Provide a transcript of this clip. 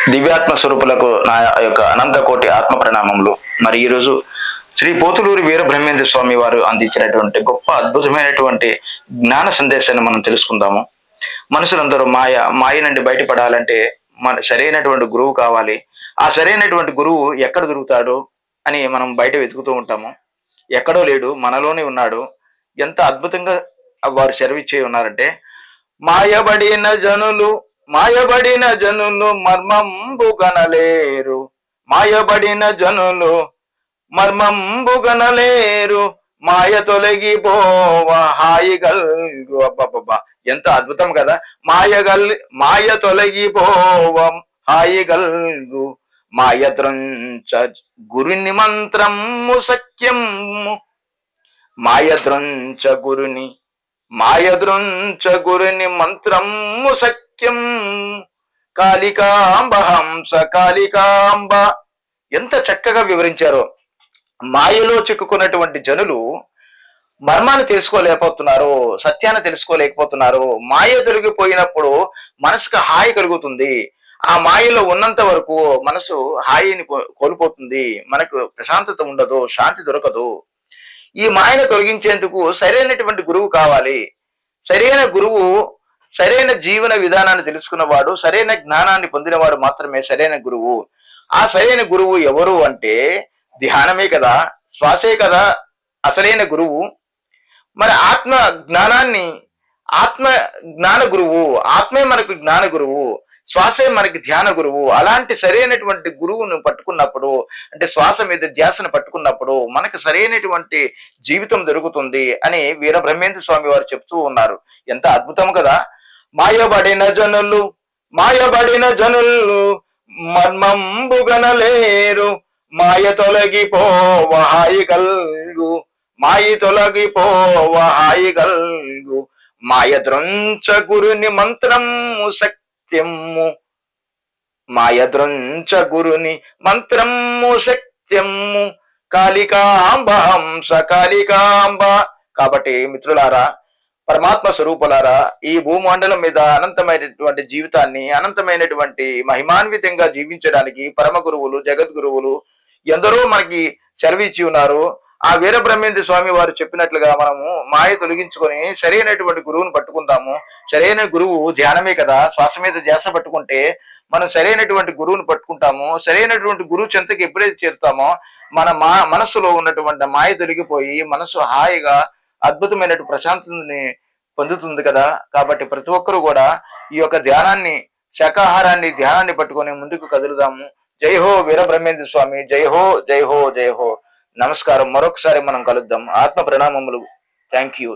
దివ్యాత్మ స్వరూపులకు నా యొక్క అనంత కోటి ఆత్మ ప్రణామములు. మరి ఈరోజు శ్రీ పోతులూరి వీర బ్రహ్మేంద్ర స్వామి వారు అందించినటువంటి గొప్ప అద్భుతమైనటువంటి జ్ఞాన సందేశాన్ని మనం తెలుసుకుందాము. మనుషులందరూ మాయ నుండి బయటపడాలంటే మన సరైనటువంటి గురువు కావాలి. ఆ సరైనటువంటి గురువు ఎక్కడ దొరుకుతాడు అని మనం బయట వెతుకుతూ ఉంటాము. ఎక్కడో లేడు, మనలోనే ఉన్నాడు. ఎంత అద్భుతంగా వారు సెలవిచ్చే ఉన్నారంటే, మాయబడిన జనులు మర్మంబు గనలేరు, మాయబడిన జనులు మర్మంబు గనలేరు, మాయ తొలగిపోవ హాయిగల్గు. అబ్బబ్బబ్బా, ఎంత అద్భుతం కదా! మాయ తొలగిపోవం హాయిగల్గు, మాయ త్రంచ గురుని మంత్రము సత్యము, మాయద్రంచ గురుని మంత్రము సత్యం, కాళికాంబ హంస కాళికాంబ. ఎంత చక్కగా వివరించారో. మాయలో చిక్కుకున్నటువంటి జనులు మర్మాన్ని తెలుసుకోలేకపోతున్నారు, సత్యాన్ని తెలుసుకోలేకపోతున్నారు. మాయ తొలగిపోయినప్పుడు మనసుకు హాయి కలుగుతుంది. ఆ మాయలో ఉన్నంత వరకు మనసు హాయిని కోల్పోతుంది. మనకు ప్రశాంతత ఉండదు, శాంతి దొరకదు. ఈ మాయను తొలగించేందుకు సరైనటువంటి గురువు కావాలి. సరైన గురువు సరైన జీవన విధానాన్ని తెలుసుకున్నవాడు, సరైన జ్ఞానాన్ని పొందినవాడు మాత్రమే సరైన గురువు. ఆ సరైన గురువు ఎవరు అంటే ధ్యానమే కదా, శ్వాసే కదా అసలైన గురువు. మరి ఆత్మ జ్ఞాన గురువు, ఆత్మే మనకు జ్ఞాన గురువు, శ్వాసే మనకి ధ్యాన గురువు. అలాంటి సరైనటువంటి గురువును పట్టుకున్నప్పుడు, అంటే శ్వాస మీద ధ్యాసను పట్టుకున్నప్పుడు మనకు సరైనటువంటి జీవితం దొరుకుతుంది అని వీర బ్రహ్మేంద్ర స్వామి వారు చెప్తూ ఉన్నారు. ఎంత అద్భుతం కదా! మాయబడిన జనులు మర్మంబు గనలేరు, మాయ తొలగిపోవ హాయిగల్గు, మాయ ద్రంచ గురుని మంత్రము సత్యము, మాయద్రంచ గురుని మంత్రము సత్యము, కాళికాంబ హంస కాళికాంబ. కాబట్టి మిత్రులారా, పరమాత్మ స్వరూపులారా, ఈ భూమండలం మీద అనంతమైనటువంటి జీవితాన్ని అనంతమైనటువంటి మహిమాన్వితంగా జీవించడానికి పరమ గురువులు, జగద్గురువులు ఎందరో మనకి సెలవిచ్చి ఉన్నారు. ఆ వీర బ్రహ్మేంద్ర స్వామి వారు చెప్పినట్లుగా మనము మాయ తొలగించుకొని సరైనటువంటి గురువును పట్టుకుందాము. సరైన గురువు ధ్యానమే కదా. శ్వాస మీద ధ్యాస పట్టుకుంటే మనం సరైనటువంటి గురువును పట్టుకుంటాము. సరైనటువంటి గురువు చెంతకి ఎప్పుడైతే చేరుతామో మన మనస్సులో ఉన్నటువంటి మాయ తొలగిపోయి మనసు హాయిగా అద్భుతమైనటువంటి ప్రశాంతతని పొందుతుంది కదా. కాబట్టి ప్రతి ఒక్కరూ కూడా ఈ యొక్క ధ్యానాన్ని పట్టుకొని ముందుకు కదులుదాము. జై హో వీర బ్రహ్మేంద్ర స్వామి, జై హో జై హో జై హో. నమస్కారం. మరొకసారి మనం కలుద్దాం. ఆత్మ ప్రణామములు. Thank you.